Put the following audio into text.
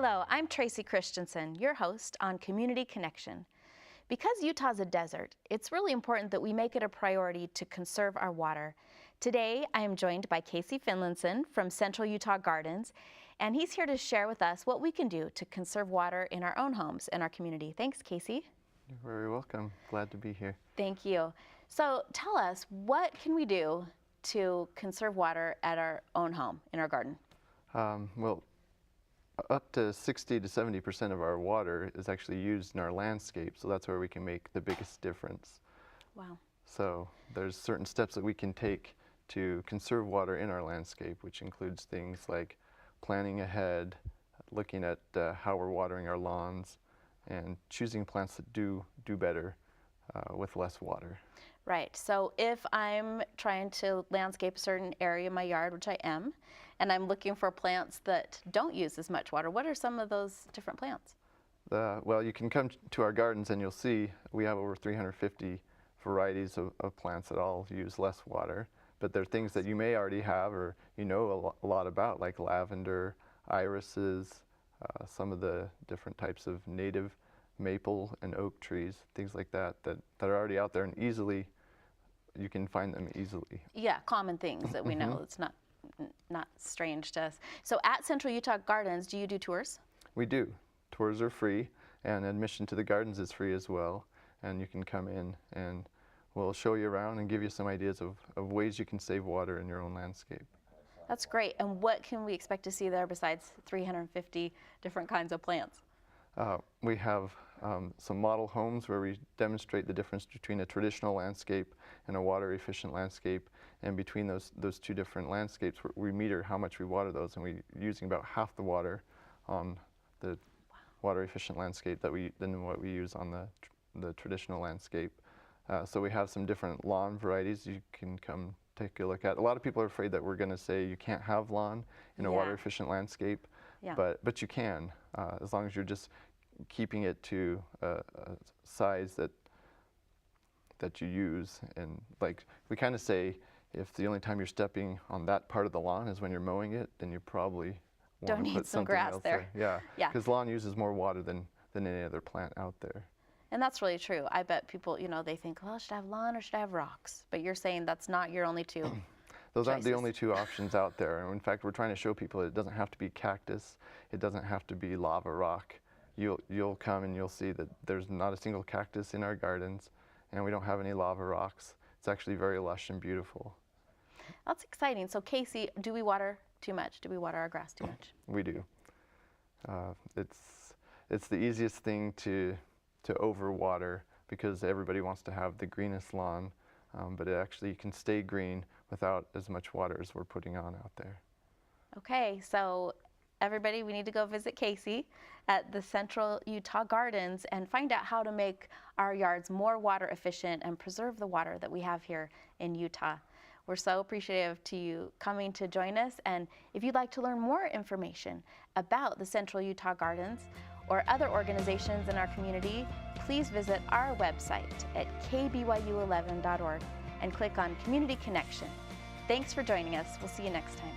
Hello, I'm Tracey Christensen, your host on Community Connection. Because Utah's a desert, it's really important that we make it a priority to conserve our water. Today, I am joined by Finlinson from Central Utah Gardens, and he's here to share with us what we can do to conserve water in our own homes and our community. Thanks, Casey. You're very welcome. Glad to be here. Thank you. So tell us, what can we do to conserve water at our own home, in our garden? Well, up to 60 to 70% of our water is actually used in our landscape, so that's where we can make the biggest difference. Wow. So there's certain steps that we can take to conserve water in our landscape, which includes things like planning ahead, looking at how we're watering our lawns, and choosing plants that do better with less water. Right, so if I'm trying to landscape a certain area in my yard, which I am, and I'm looking for plants that don't use as much water, what are some of those different plants? Well, you can come to our gardens and you'll see we have over 350 varieties of plants that all use less water, but they're things that you may already have or you know a lot about, like lavender, irises, some of the different types of native maple and oak trees, things like that are already out there and you can find them easily. Yeah, common things that we know. It's not strange to us. So at Central Utah Gardens, do you do tours? We do. Tours are free, and admission to the gardens is free as well. And you can come in and we'll show you around and give you some ideas of ways you can save water in your own landscape. That's great. And what can we expect to see there besides 350 different kinds of plants? We have some model homes where we demonstrate the difference between a traditional landscape and a water efficient landscape, and between those two different landscapes we meter how much we water those, and we're using about half the water on the water efficient landscape than what we use on the traditional landscape. So we have some different lawn varieties you can come take a look at. A lot of people are afraid that we're going to say you can't have lawn in a water efficient landscape, but you can, as long as you're just keeping it to a size that you use. And like we kind of say, if the only time you're stepping on that part of the lawn is when you're mowing it, then you probably want to put some something grass else there. Yeah, because lawn uses more water than any other plant out there. And that's really true. I bet people, they think, well, should I have lawn or should I have rocks? But you're saying that's not your only two Those aren't the choices. only two options out there. And in fact, we're trying to show people that it doesn't have to be cactus. It doesn't have to be lava rock. You'll come and you'll see that there's not a single cactus in our gardens, and we don't have any lava rocks. It's actually very lush and beautiful. That's exciting. So Casey, do we water too much? Do we water our grass too much? We do. It's the easiest thing to overwater because everybody wants to have the greenest lawn, but it actually can stay green without as much water as we're putting on out there. Okay, so everybody, we need to go visit Casey at the Central Utah Gardens and find out how to make our yards more water efficient and preserve the water that we have here in Utah. We're so appreciative to you coming to join us, and if you'd like to learn more information about the Central Utah Gardens or other organizations in our community, please visit our website at KBYU11.org and click on Community Connection. Thanks for joining us. We'll see you next time.